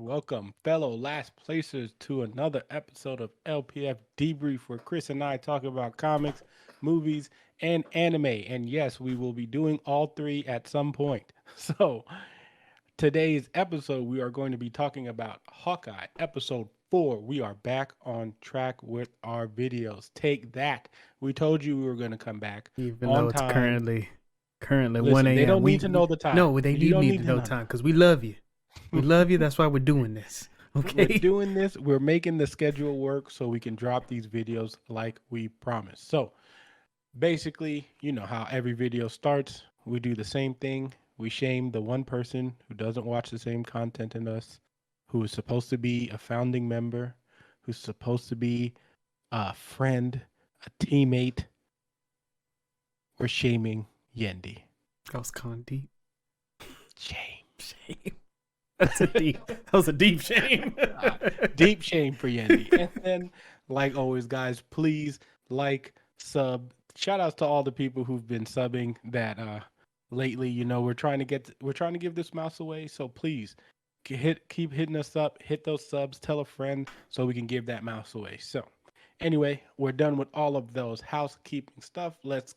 welcome, fellow last placers, to another episode of LPF Debrief, where Chris and I talk about comics, movies, and anime. And yes, we will be doing all three at some point. So, today's episode, we are going to be talking about Hawkeye, episode 4. We are back on track with our videos. Take that. We told you we were going to come back Even on though it's time. currently 1 Listen, they a.m. don't need to know the time. No, they You do don't need need to to know know. time because we love you. We love you. That's why we're doing this. We're Okay. doing this. We're making the schedule work so we can drop these videos like we promised. So basically, you know how every video starts. We do the same thing. We shame the one person who doesn't watch the same content in us, who is supposed to be a founding member, who's supposed to be a friend, a teammate. We're shaming Yendi. That was kind of deep. Shame. Shame. That was a deep shame. Deep shame for Yendi. And then, like always, guys, please like, sub. Shout outs to all the people who've been subbing that lately. You know, we're trying to give this mouse away. So please keep hitting us up, hit those subs, tell a friend so we can give that mouse away. So anyway, we're done with all of those housekeeping stuff. Let's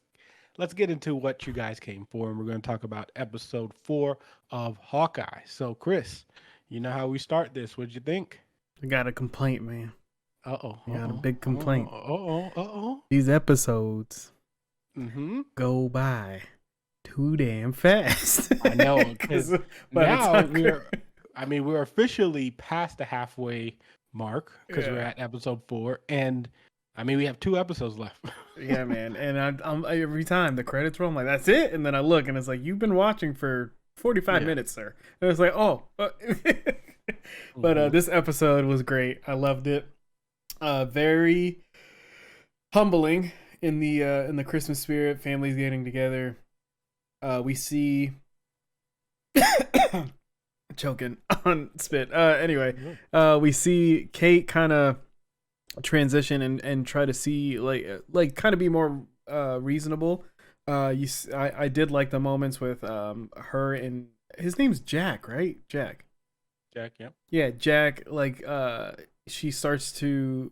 get into what you guys came for, and we're going to talk about episode 4 of Hawkeye. So, Chris, you know how we start this. What'd you think? I got a complaint, man. Uh-oh. I got a big complaint. Uh-oh. These episodes Mm-hmm. go by too damn fast. I know, because now we're we're officially past the halfway mark because we're Yeah. at episode 4, and we have 2 episodes left. Yeah, man. And I'm every time the credits roll, I'm like, that's it. And then I look and it's like, you've been watching for 45 Yeah. minutes, sir. And it's like, oh. But this episode was great. I loved it. Very humbling in the Christmas spirit. Families getting together. We see choking on spit. Anyway, we see Kate kind of transition and try to see like kind of be more reasonable. I did like the moments with her and his name's Jack, right? Jack, yeah, Jack. Like she starts to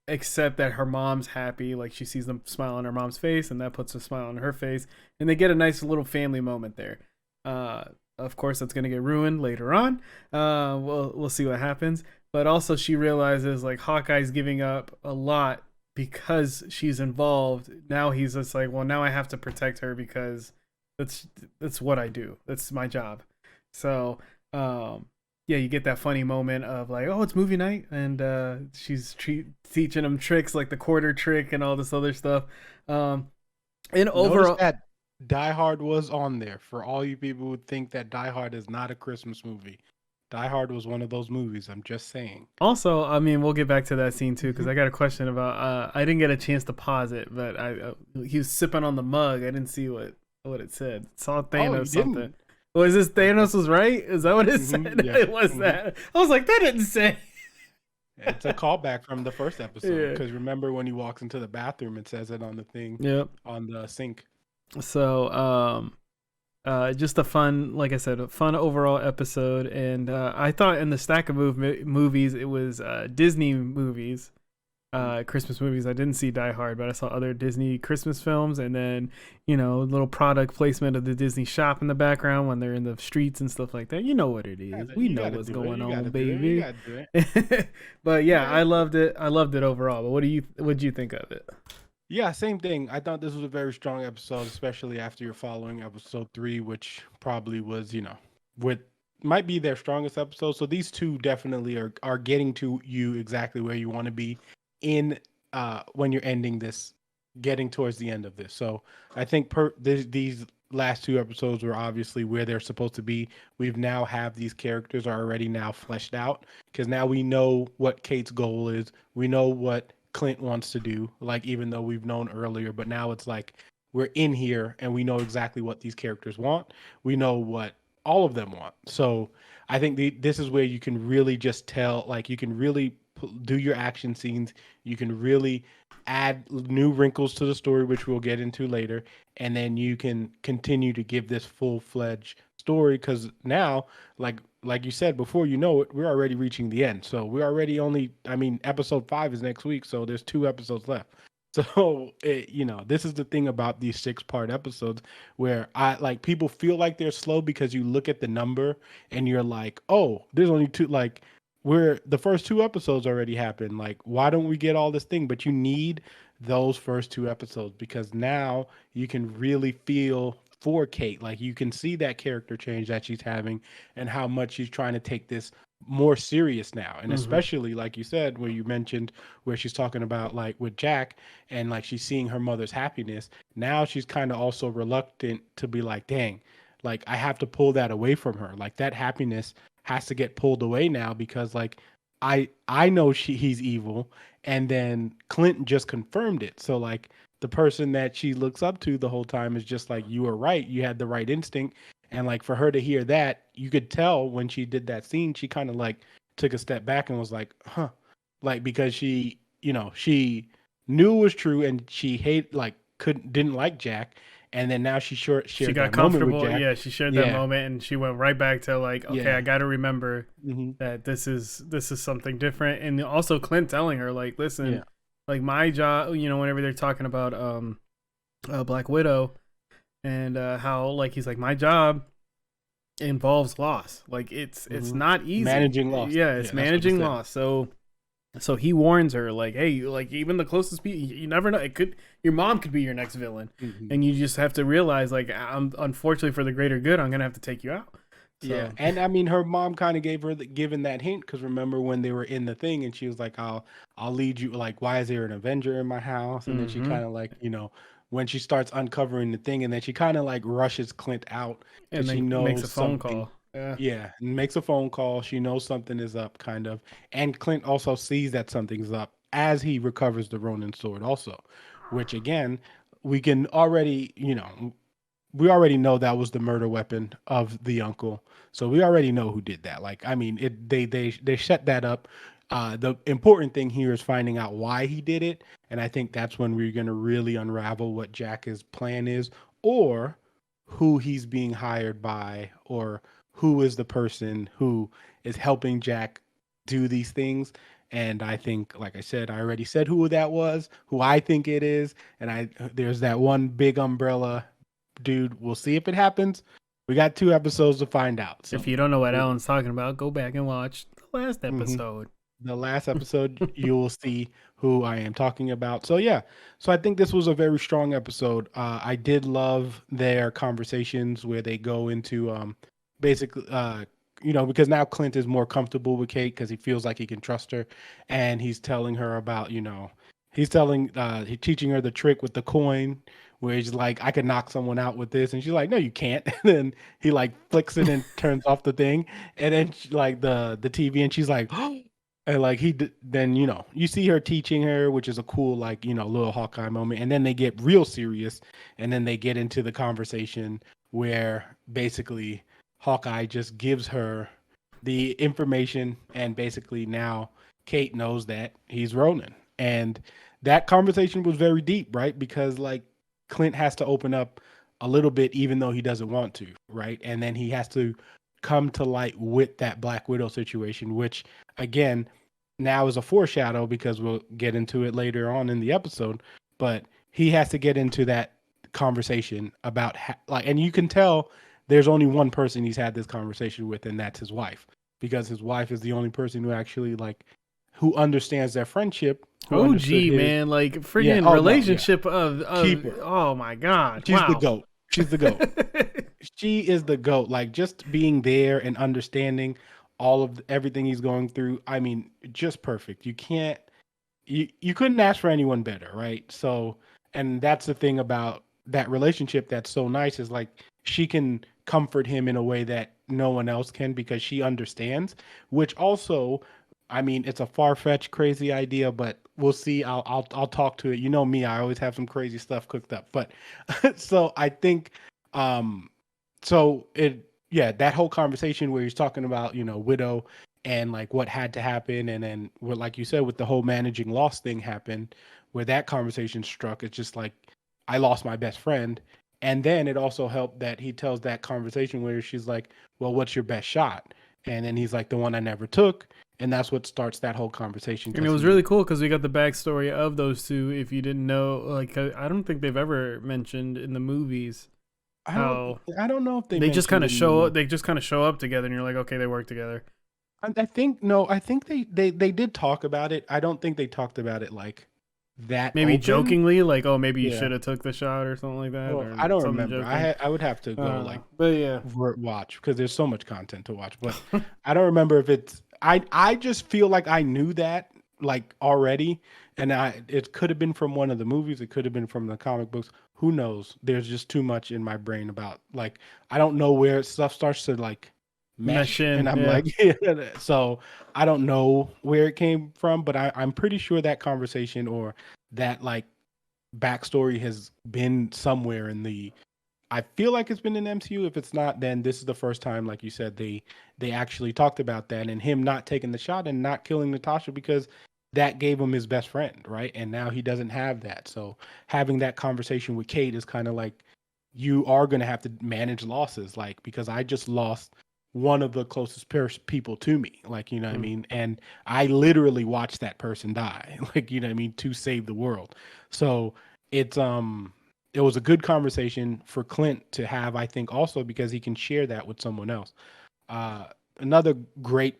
accept that her mom's happy, like she sees them smile on her mom's face and that puts a smile on her face, and they get a nice little family moment there. Of course that's going to get ruined later on. We'll see what happens. But also she realizes like Hawkeye's giving up a lot because she's involved. Now he's just like, well, now I have to protect her because that's what I do. That's my job. So, yeah, you get that funny moment of like, oh, it's movie night, and she's teaching him tricks like the quarter trick and all this other stuff. And overall, that Die Hard was on there for all you people who think that Die Hard is not a Christmas movie. Die Hard was one of those movies. I'm just saying. also, we'll get back to that scene too because I got a question about. I didn't get a chance to pause it, but he was sipping on the mug. I didn't see what it said. Saw Thanos something. Was this Thanos was right? Is that what it said? Yeah. It was that. I was like, that didn't say. It's a callback from the first episode Yeah. because remember when he walks into the bathroom, it says it on the thing. Yep. On the sink. So, just a fun, like I said, a fun overall episode. And I thought in the stack of movies, it was Disney movies, Christmas movies. I didn't see Die Hard, but I saw other Disney Christmas films. And then, little product placement of the Disney shop in the background when they're in the streets and stuff like that. You know what it is. Yeah, We you know gotta what's do it. going You on, gotta do it. baby. You gotta do it. But yeah, I loved it. I loved it overall. But what'd you think of it? Yeah, same thing. I thought this was a very strong episode, especially after you're following episode 3, which probably was, might be their strongest episode. So these two definitely are getting to you exactly where you want to be in when you're ending this, getting towards the end of this. So I think these last 2 episodes were obviously where they're supposed to be. We've now have these characters are already now fleshed out because now we know what Kate's goal is. We know what Clint wants to do, like even though we've known earlier, but now it's like we're in here and we know exactly what these characters want. We know what all of them want. So I think this is where you can really just tell, like you can really do your action scenes. You can really add new wrinkles to the story, which we'll get into later. And then you can continue to give this full-fledged story because now, like like you said, before you know it, we're already reaching the end. So we're already only, I mean, episode 5 is next week, so there's 2 episodes left. So this is the thing about these 6-part episodes where I like people feel like they're slow because you look at the number and you're like, oh, there's only 2. Like we're the first 2 episodes already happened. Like why don't we get all this thing? But you need those first 2 episodes because now you can really feel for Kate. Like you can see that character change that she's having and how much she's trying to take this more serious now. And especially like you said, where you mentioned where she's talking about like with Jack and like she's seeing her mother's happiness. Now she's kind of also reluctant to be like, dang, like I have to pull that away from her. Like that happiness has to get pulled away now because like I know he's evil, and then Clinton just confirmed it. So like the person that she looks up to the whole time is just like, you were right, you had the right instinct. And like for her to hear that, you could tell when she did that scene, she kind of like took a step back and was like, huh, like because she knew it was true and she didn't like Jack, and then now she She shared got that moment with comfortable. Jack. Yeah, she shared that Yeah. moment, and she went right back to like, okay, I Yeah. got to remember Hmm. that this is something different. And also Clint telling her like, listen, Yeah. like my job, whenever they're talking about Black Widow and how like he's like, my job involves loss. Like it's Hmm. not easy. Managing loss. Yeah, Yeah, it's that's what he managing said. loss. So he warns her like, hey, like even the closest people, you never know. Your mom could be your next villain, Hmm. and you just have to realize like, unfortunately for the greater good, I'm gonna have to take you out. Yeah, So and I mean, her mom kind of given that hint because remember when they were in the thing and she was like, I'll lead you. Like, why is there an Avenger in my house?" And then she mm-hmm. kind of like, when she starts uncovering the thing, and then she kind of like rushes Clint out because And she then makes a knows phone something. call. Yeah. Yeah, and makes a phone call. She knows something is up, kind of, and Clint also sees that something's up as he recovers the Ronin sword, also, which again, we can already, we already know that was the murder weapon of the uncle. So we already know who did that. Like, I mean, they set that up. The important thing here is finding out why he did it, and I think that's when we're gonna really unravel what Jack's plan is, or who he's being hired by, or who is the person who is helping Jack do these things. And I think, like I said, I already said who that was, who I think it is, and there's that one big umbrella dude. We'll see if it happens. We got 2 episodes to find out. So, If you don't know what Alan's talking about, go back and watch the last mhm. episode. The last episode, you will see who I am talking about. So, yeah. So, I think this was a very strong episode. I did love their conversations where they go into basically, because now Clint is more comfortable with Kate because he feels like he can trust her. And he's telling her about, he's teaching her the trick with the coin where he's like, I could knock someone out with this. And she's like, no, you can't. And then he like flicks it and turns off the thing. And then like the TV, and she's like, oh. And like then you see her teaching her, which is a cool like little Hawkeye moment, and then they get real serious, and then they get into the conversation where basically Hawkeye just gives her the information, and basically now Kate knows that he's Ronin, and that conversation was very deep, right? Because like Clint has to open up a little bit, even though he doesn't want to, right? And then he has to come to light with that Black Widow situation, which again now is a foreshadow because we'll get into it later on in the episode. But he has to get into that conversation about and you can tell there's only one person he's had this conversation with, and that's his wife, because his wife is the only person who actually like who understands their friendship, who understood OG his. man, like Yeah. freaking Oh no. Yeah. relationship of Keeper. oh my god, She's the wow. goat. She's the goat. She is the goat. Like just being there and understanding all of everything he's going through. I mean, just perfect. You couldn't ask for anyone better, right? So, and that's the thing about that relationship that's so nice is like she can comfort him in a way that no one else can because she understands, which also, I mean, it's a far-fetched crazy idea, but we'll see. I'll talk to it. You know me, I always have some crazy stuff cooked up. But so I think um so it yeah, that whole conversation where he's talking about, Widow and like what had to happen, and then what, like you said, with the whole managing loss thing happened, where that conversation struck. It's just like I lost my best friend. And then it also helped that he tells that conversation where she's like, well, what's your best shot? And then he's like, the one I never took. And that's what starts that whole conversation. And it was really cool because we got the backstory of those two. If you didn't know, like, I don't think they've ever mentioned in the movies how I don't know if they just kind of show up. mentioned They just kind of show up together, and you're like, okay, they work together. I think no, I think they did talk about it. I don't think they talked about it like that Maybe open. jokingly, like, oh, maybe you Yeah. should have took the shot or something like that, Well, or I don't something remember. joking. I would have to go like But yeah, watch because there's so much content to watch. But I don't remember if it's. I just feel like I knew that like already, and it could have been from one of the movies. It could have been from the comic books. Who knows? There's just too much in my brain about like I don't know where stuff starts to like mesh, in, and I'm yeah. like, so I don't know where it came from, but I'm pretty sure that conversation or that like backstory has been somewhere in the. I feel like it's been in MCU. If it's not, then this is the first time, like you said, they actually talked about that and him not taking the shot and not killing Natasha because that gave him his best friend, right? And now he doesn't have that. So having that conversation with Kate is kind of like you are going to have to manage losses, like because I just lost one of the closest people to me, like you know what I mean, and I literally watched that person die, like you know what I mean, to save the world. So it's it was a good conversation for Clint to have, I think, also because he can share that with someone else. Uh, Another great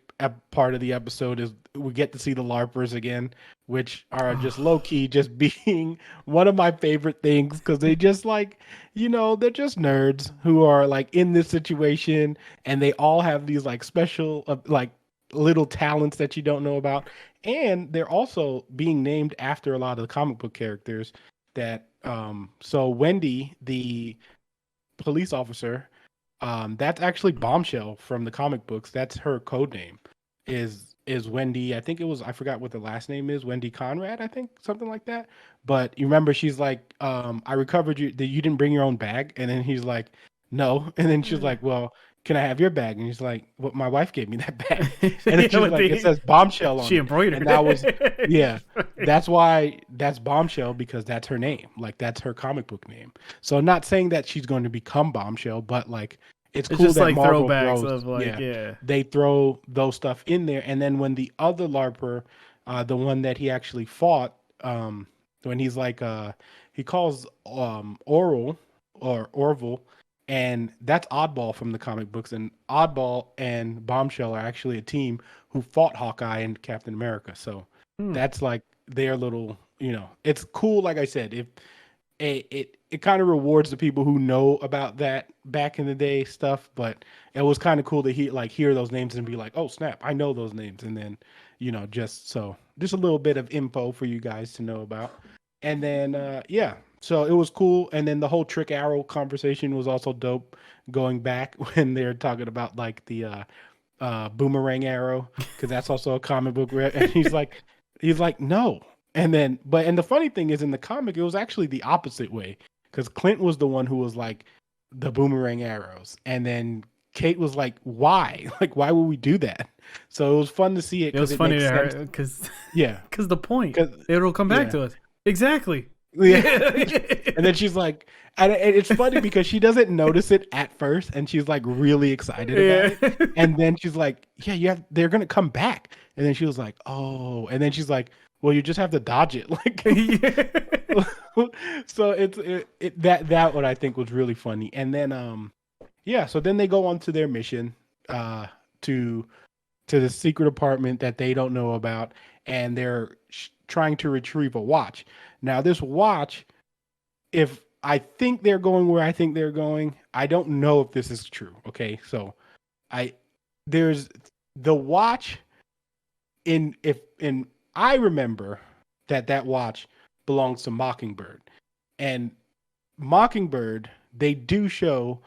part of the episode is we get to see the LARPers again, which are just low key, just being one of my favorite things because they just like, they're just nerds who are like in this situation and they all have these like special, like little talents that you don't know about. And they're also being named after a lot of the comic book characters that, so Wendy, the police officer, that's actually Bombshell from the comic books. That's her code name. Is Wendy? I think it was. I forgot what the last name is. Wendy Conrad, I think, something like that. But you remember, she's like, "I recovered you. That you didn't bring your own bag." And then he's like, "No." And then she's like, "Well, can I have your bag?" And he's like, "Well, my wife gave me that bag." And then she's like, "It says Bombshell on she it." embroidered And that was, it. yeah, that's why that's Bombshell because that's her name. Like that's her comic book name. So not saying that she's going to become Bombshell, but like it's It's cool just that like Marvel throwbacks throws, of like, yeah, yeah. they throw those stuff in there. And then when the other LARPer, the one that he actually fought, when he's like, he calls Oral or Orville, and that's Oddball from the comic books. And Oddball and Bombshell are actually a team who fought Hawkeye and Captain America. So that's like their little, it's cool. Like I said, if it kind of rewards the people who know about that back in the day stuff, but it was kind of cool to hear those names and be like, oh snap, I know those names, and then just a little bit of info for you guys to know about, and then yeah, so it was cool, and then the whole trick arrow conversation was also dope, going back when they're talking about like the boomerang arrow because that's also a comic book, and he's like no. And the funny thing is in the comic, it was actually the opposite way because Clint was the one who was like the boomerang arrows. And then Kate was like, why? Like, why would we do that? So it was fun to see it It was because it funny makes to sense. her because Yeah. the point, 'Cause- it'll come back yeah. to us. Exactly. Yeah. And then she's like, and it's funny because she doesn't notice it at first and she's like really excited about it. And then she's like, yeah, they're going to come back. And then she was like, oh, and then she's like, well, you just have to dodge it. Like, so that what I think was really funny. And then, yeah, so then they go on to their mission, to the secret apartment that they don't know about. And they're trying to retrieve a watch. Now, this watch, if I think they're going where I think they're going, I don't know if this is true. Okay, so there's the watch in I remember that watch belongs to Mockingbird, and Mockingbird they do show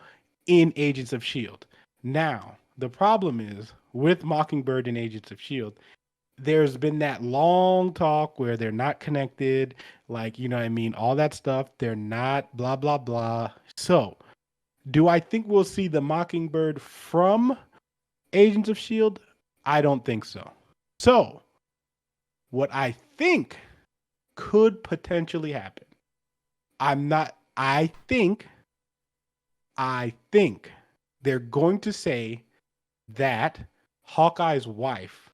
in Agents of Shield. Now the problem is with Mockingbird and Agents of Shield, there's been that long talk where they're not connected, like, you know what I mean, all that stuff. They're not blah, blah, blah. So, do I think we'll see the Mockingbird from Agents of S.H.I.E.L.D.? I don't think so. So, what I think could potentially happen, I think they're going to say that Hawkeye's wife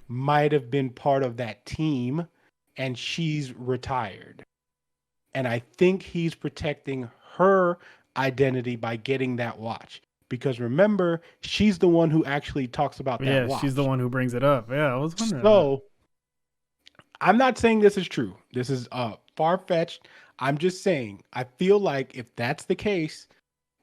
might have been part of that team and she's retired. And I think he's protecting her identity by getting that watch. Because remember, she's the one who actually talks about that Yeah, watch. she's the one who brings it up. Yeah, I was wondering. So I'm not saying this is true. This is far fetched. I'm just saying, I feel like if that's the case,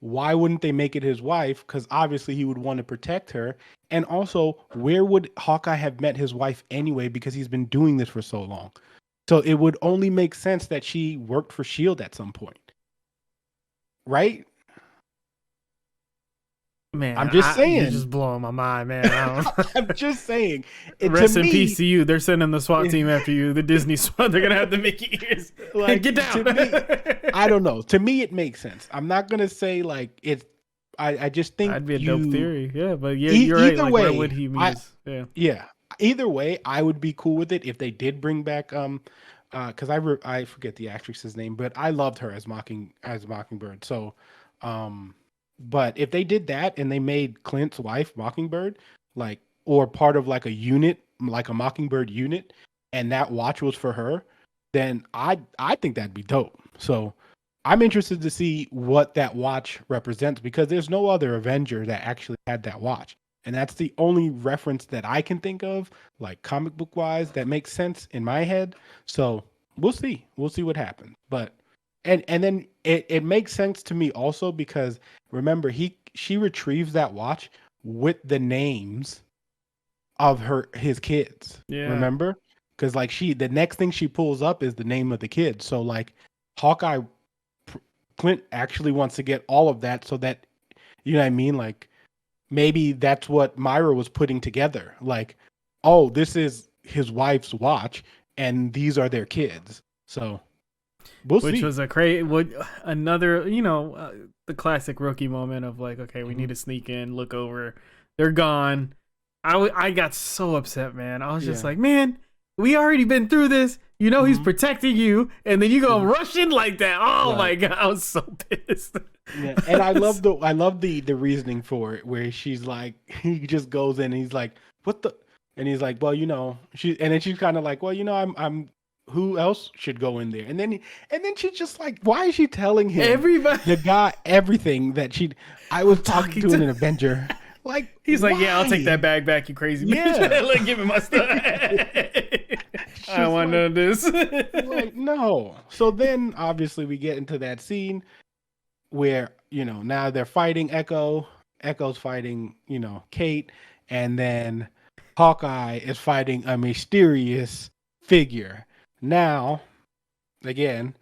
why wouldn't they make it his wife? Because obviously he would want to protect her. And also, where would Hawkeye have met his wife anyway? Because he's been doing this for so long. So it would only make sense that she worked for S.H.I.E.L.D. at some point. Right? Man, I'm just saying. You're just blowing my mind, man. I'm just saying. Rest in peace to you. They're sending the SWAT team after you. The Disney SWAT. They're gonna have the Mickey ears. Like, get down. Me, I don't know. To me, it makes sense. I'm not gonna say like it's. I just think that'd be a dope theory. Yeah, but yeah, you're either right. way, like, where would he meet? Yeah. Either way, I would be cool with it if they did bring back because I forget the actress's name, but I loved her as Mockingbird. So, but if they did that and they made Clint's wife Mockingbird, like, or part of like a unit, like a Mockingbird unit, and that watch was for her, then I think that'd be dope. So I'm interested to see what that watch represents because there's no other Avenger that actually had that watch. And that's the only reference that I can think of, like comic book wise, that makes sense in my head. So we'll see. We'll see what happens. But and then it makes sense to me also because remember she retrieves that watch with the names of his kids. Yeah. Remember? Because like the next thing she pulls up is the name of the kid. So like Hawkeye Clint actually wants to get all of that so that you know what I mean? Like maybe that's what Myra was putting together. Like, oh, this is his wife's watch, and these are their kids. So, we'll see. Which was another, the classic rookie moment of like, okay, we need to sneak in, look over, they're gone. I got so upset, man. I was just like, man, we already been through this. You know he's protecting you, and then you go rush in like that. Oh my god, I was so pissed. Yeah, and I love the reasoning for it, where she's like, he just goes in and he's like, what the, and he's like, well, and then she's kind of like, well, I'm who else should go in there, and then she's just like, why is she telling him everybody the guy everything that I was talking to an Avenger. Like he's like, yeah, I'll take that bag back, you crazy bitch. Like, give me my stuff. I don't want none of this. Like, no. So then obviously we get into that scene where, now they're fighting Echo. Echo's fighting, Kate. And then Hawkeye is fighting a mysterious figure. Now, again,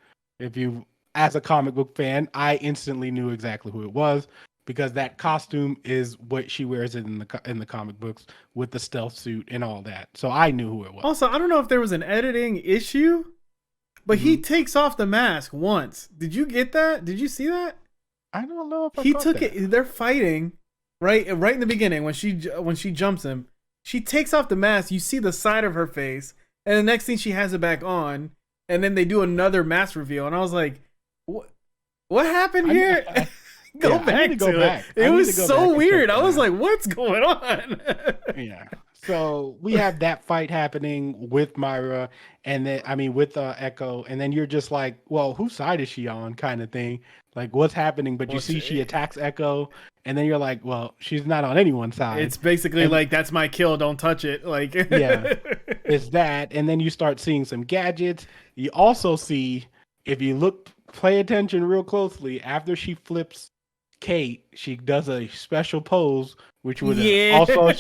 as a comic book fan, I instantly knew exactly who it was. Because that costume is what she wears in the comic books with the stealth suit and all that. So I knew who it was. Also, I don't know if there was an editing issue, but he takes off the mask once. Did you get that? Did you see that? I don't know if he took it. They're fighting right in the beginning when she jumps him. She takes off the mask. You see the side of her face, and the next thing she has it back on, and then they do another mask reveal. And I was like, what happened here? Go back to it. It was so weird. I was like, what's going on? Yeah. So we have that fight happening with Myra and then, with Echo. And then you're just like, well, whose side is she on kind of thing? Like what's happening? But you see she attacks Echo and then you're like, well, she's not on anyone's side. It's basically like, that's my kill. Don't touch it. Like, yeah, it's that. And then you start seeing some gadgets. You also see, if you pay attention real closely, after she flips Kate, she does a special pose, which would also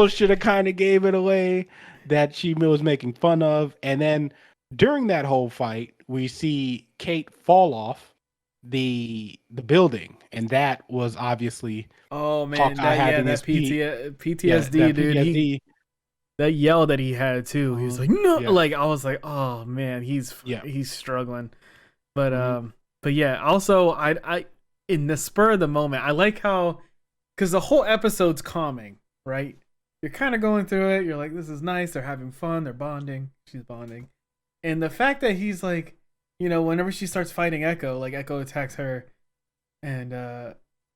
should have kind of gave it away that she was making fun of. And then during that whole fight, we see Kate fall off the building, and that was obviously that PTSD, dude. That yell that he had too. He was like, no, like I was like, oh man, he's struggling. But but yeah, also I in the spur of the moment, I like how, because the whole episode's calming, right? You're kind of going through it. You're like, this is nice. They're having fun. They're bonding. She's bonding. And the fact that he's like, whenever she starts fighting Echo, like Echo attacks her and,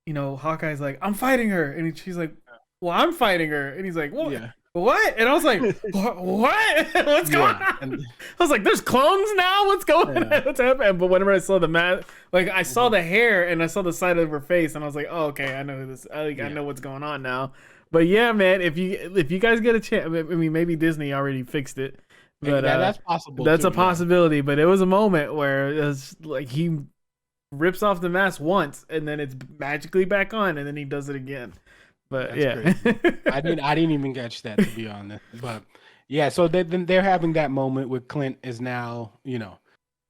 Hawkeye's like, I'm fighting her. And she's like, well, I'm fighting her. And he's like, what? Yeah. What? And I was like, what? What's going on? And, I was like, there's clones now? What's going on? What's happening? But whenever I saw the mask, like I saw the hair and I saw the side of her face and I was like, oh, okay, I know who this. I know what's going on now. But yeah, man, if you guys get a chance, I mean, maybe Disney already fixed it, but that's possible. That's a possibility. But it was a moment where it was like he rips off the mask once and then it's magically back on and then he does it again. But that's crazy. I didn't even catch that, to be honest. But yeah, so they're having that moment where Clint is now,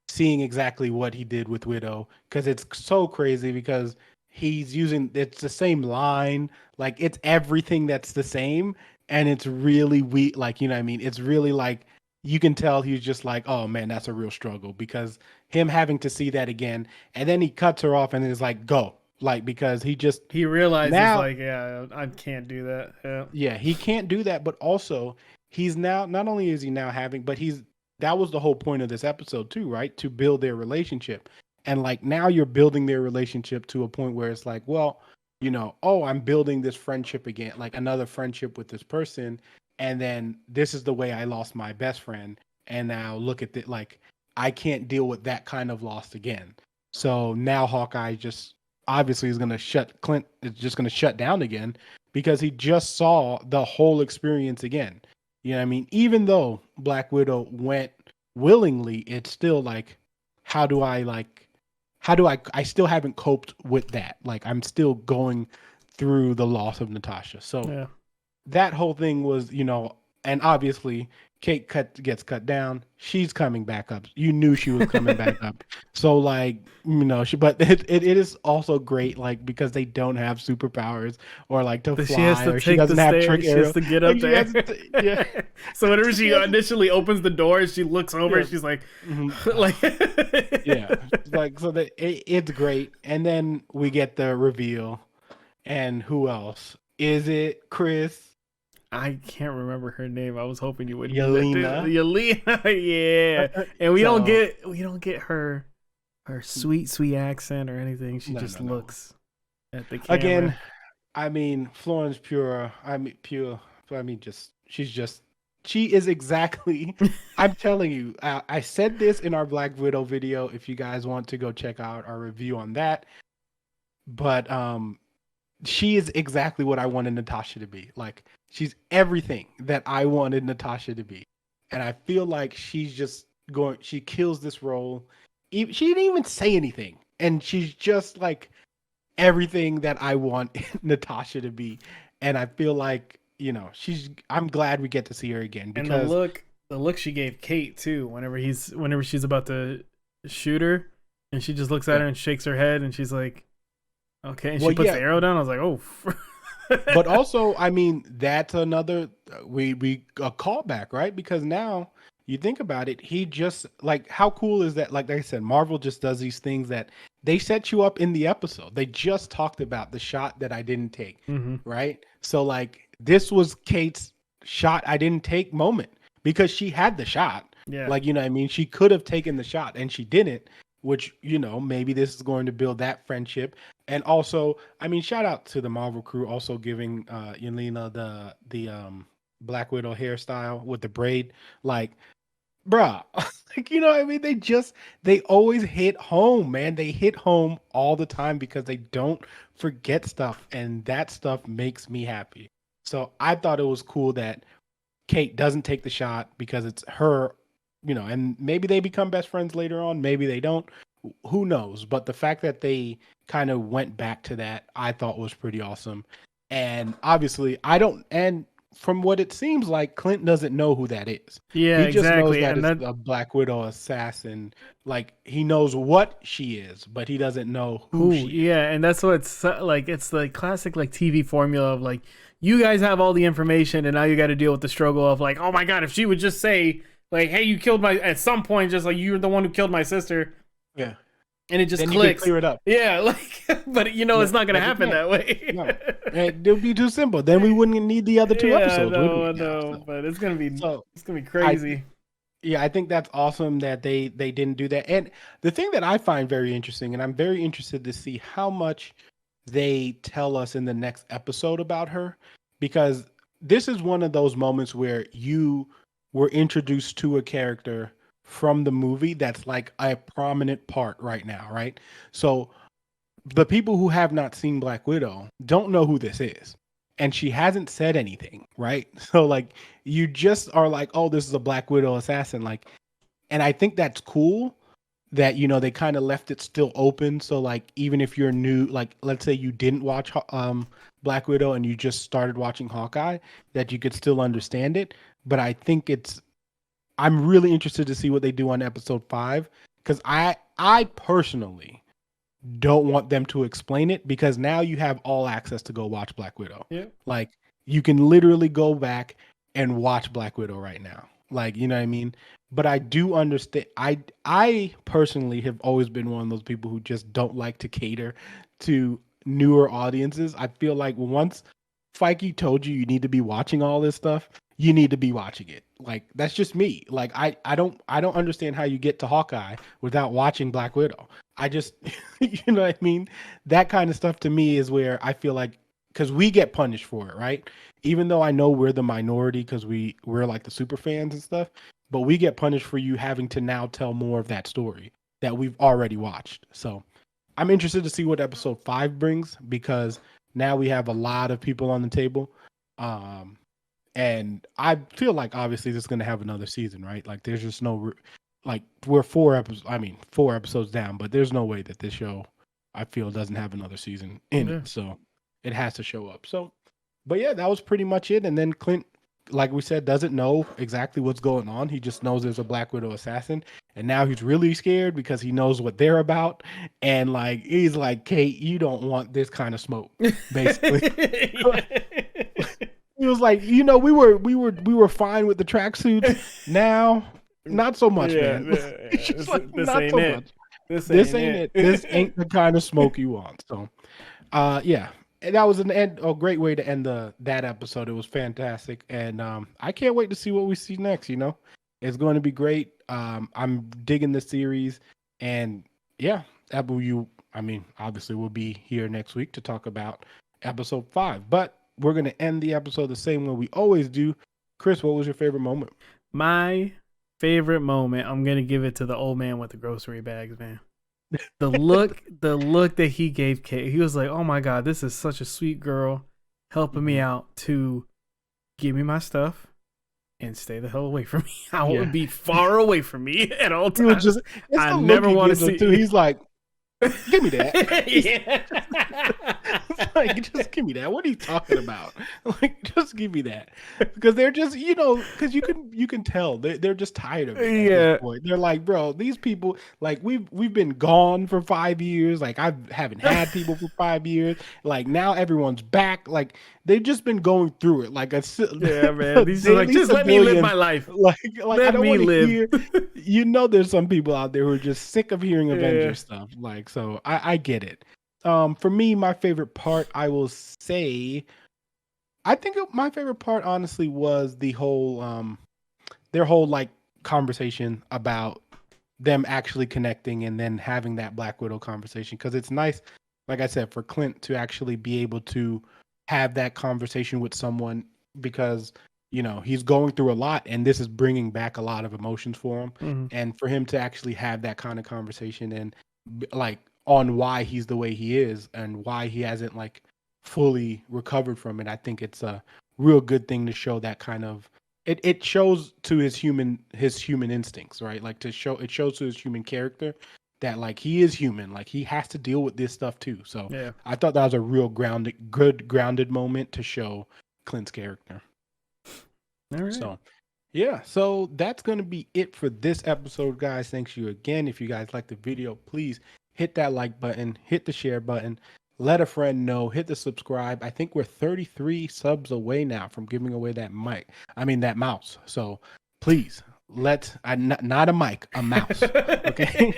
seeing exactly what he did with Widow, because it's so crazy because he's using, it's the same line, like it's everything that's the same, and it's really weak, like, you know what I mean? It's really like, you can tell he's just like, oh man, that's a real struggle, because him having to see that again, and then he cuts her off and is like, go. Like, because he realizes now, like, yeah, I can't do that. Yeah, he can't do that. But also, he's now, not only is he now having, but that was the whole point of this episode too, right? To build their relationship. And like, now you're building their relationship to a point where it's like, well, oh, I'm building this friendship again, like another friendship with this person. And then this is the way I lost my best friend. And now look at it, like, I can't deal with that kind of loss again. So now Hawkeye just obviously is going to Clint is just going to shut down again, because he just saw the whole experience again. You know what I mean? Even though Black Widow went willingly, it's still like, I still haven't coped with that. Like, I'm still going through the loss of Natasha. So that whole thing was, and obviously Kate gets cut down. She's coming back up. You knew she was coming back up. So like, but it is also great, like, because they don't have superpowers or like to fly, or she doesn't have trick arrows. She has to get up there. So whenever she initially opens the door, she looks over and she's like, like, like, so that it's great. And then we get the reveal, and who else is it? Chris. I can't remember her name. I was hoping you would. Yelena, yeah. And we don't get her sweet accent or anything. She just looks at the camera. Again, I mean, Florence Pure. She is exactly. I'm telling you. I said this in our Black Widow video. If you guys want to go check out our review on that, but she is exactly what I wanted Natasha to be. Like, she's everything that I wanted Natasha to be. And I feel like she's just she kills this role. She didn't even say anything. And she's just like everything that I want Natasha to be. And I feel like, I'm glad we get to see her again. Because, and the look she gave Kate too, whenever she's about to shoot her, and she just looks at her and shakes her head, and she's like, okay, and she puts the arrow down. I was like, oh. But also, I mean, that's another we a callback, right? Because now you think about it, he just, like, how cool is that? Like I said, Marvel just does these things that they set you up in the episode. They just talked about the shot that I didn't take, right? So like, this was Kate's shot I didn't take moment, because she had the shot. Yeah, like, you know what I mean? She could have taken the shot and she didn't. Which, maybe this is going to build that friendship. And also, I mean, shout out to the Marvel crew also giving Yelena the Black Widow hairstyle with the braid. Like, bruh, like, you know what I mean? They always hit home, man. They hit home all the time because they don't forget stuff. And that stuff makes me happy. So I thought it was cool that Kate doesn't take the shot because it's her, and maybe they become best friends later on. Maybe they don't. Who knows? But the fact that they kind of went back to that, I thought was pretty awesome. And obviously, and from what it seems like, Clint doesn't know who that is. Yeah, he just knows that it's a Black Widow assassin. Like, he knows what she is, but he doesn't know who she is. Yeah, and that's what it's like. It's the classic like TV formula of like, you guys have all the information, and now you got to deal with the struggle of like, oh my god, if she would just say like, hey, you killed at some point, just like, you're the one who killed my sister. Yeah. And it just then clicks. You can clear it up. Yeah, like, but it's not going to happen that way. No. It would be too simple. Then we wouldn't need the other two episodes. No, but it's going to be crazy. I think that's awesome that they didn't do that. And the thing that I find very interesting, and I'm very interested to see how much they tell us in the next episode about her, because this is one of those moments where you were introduced to a character from the movie that's like a prominent part right now, right? So the people who have not seen Black Widow don't know who this is. And she hasn't said anything, right? So like you just are like, oh, this is a Black Widow assassin. Like, and I think that's cool that, you know, they kind of left it still open. So like even if you're new, like let's say you didn't watch Black Widow and you just started watching Hawkeye, that you could still understand it. But I think I'm really interested to see what they do on episode 5, because I personally don't want them to explain it, because now you have all access to go watch Black Widow. Yeah. Like you can literally go back and watch Black Widow right now. Like, you know what I mean? But I do understand. I personally have always been one of those people who just don't like to cater to newer audiences. I feel like once Feige told you need to be watching all this stuff, you need to be watching it. Like that's just me. Like I don't understand how you get to Hawkeye without watching Black Widow. I just you know what I mean? That kind of stuff to me is where I feel like, because we get punished for it, right? Even though I know we're the minority because we're like the super fans and stuff, but we get punished for you having to now tell more of that story that we've already watched. So I'm interested to see what episode 5 brings, because now we have a lot of people on the table. And I feel like obviously this is going to have another season, right? Like there's just no, like we're 4 episodes down, but there's no way that this show, I feel, doesn't have another season in it. So it has to show up. So, but yeah, that was pretty much it. And then Clint, like we said, doesn't know exactly what's going on. He just knows there's a Black Widow assassin. And now he's really scared because he knows what they're about. And like, he's like, Kate, you don't want this kind of smoke, basically. He was like, you know, we were fine with the tracksuits. Now, not so much, man. This, like, this not ain't so it. much. This ain't it. This ain't the kind of smoke you want. So, yeah, and that was a great way to end that episode. It was fantastic, and I can't wait to see what we see next. You know, it's going to be great. I'm digging the series, and yeah, obviously we'll be here next week to talk about episode 5, but we're going to end the episode the same way we always do. Chris, what was your favorite moment? My favorite moment, I'm going to give it to the old man with the grocery bags, man. The look that he gave Kate, he was like, oh my God, this is such a sweet girl helping me out to give me my stuff and stay the hell away from me. I would be far away from me at all times. I never want to see. He's like, give me that. Like, just give me that. What are you talking about? Like, just give me that. Because they're just, you know, because you can tell they're just tired of it. At this point. They're like, bro, these people, like we've been gone for 5 years. Like I haven't had people for 5 years. Like now everyone's back. Like they've just been going through it. Like man. These are like, just let me live my life. Like let I don't me live. Hear, you know, there's some people out there who are just sick of hearing Avengers stuff. Like, so I get it. For me, my favorite part, I will say, I think my favorite part, honestly, was the whole, their whole like conversation about them actually connecting and then having that Black Widow conversation. Because it's nice, like I said, for Clint to actually be able to have that conversation with someone, because you know he's going through a lot, and this is bringing back a lot of emotions for him, and for him to actually have that kind of conversation and like on why he's the way he is and why he hasn't like fully recovered from it. I think it's a real good thing to show that kind of it shows to his human instincts, right? Like it shows to his human character that like he is human, like he has to deal with this stuff too. So yeah. I thought that was a real grounded moment to show Clint's character. All right. So yeah, so that's going to be it for this episode, guys. Thanks you again. If you guys like the video, please hit that like button, hit the share button, let a friend know, hit the subscribe. I think we're 33 subs away now from giving away that mouse. So please, not a mic, a mouse. Okay.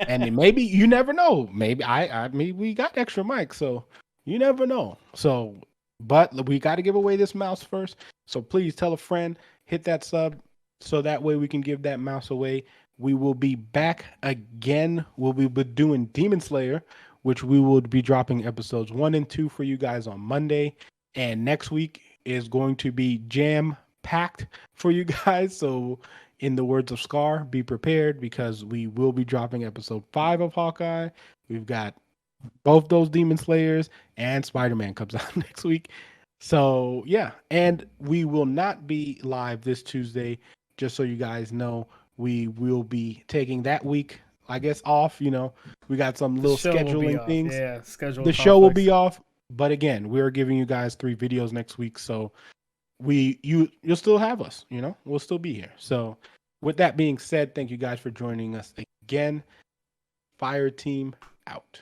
And maybe, you never know. Maybe we got extra mics, so you never know. So, but we got to give away this mouse first. So please tell a friend, hit that sub, so that way we can give that mouse away. We will be back again. We'll be doing Demon Slayer, which we will be dropping episodes 1 and 2 for you guys on Monday. And next week, is going to be jam packed for you guys. So, in the words of Scar, be prepared because we will be dropping episode 5 of Hawkeye. We've got both those Demon Slayers and Spider-Man comes out next week. So, yeah. And we will not be live this Tuesday, just so you guys know. We will be taking that week, I guess, off. You know, we got some little scheduling things. Yeah, schedule. The show will be off. But again, we're giving you guys 3 videos next week. So you'll still have us, you know, we'll still be here. So with that being said, thank you guys for joining us again. Fire team out.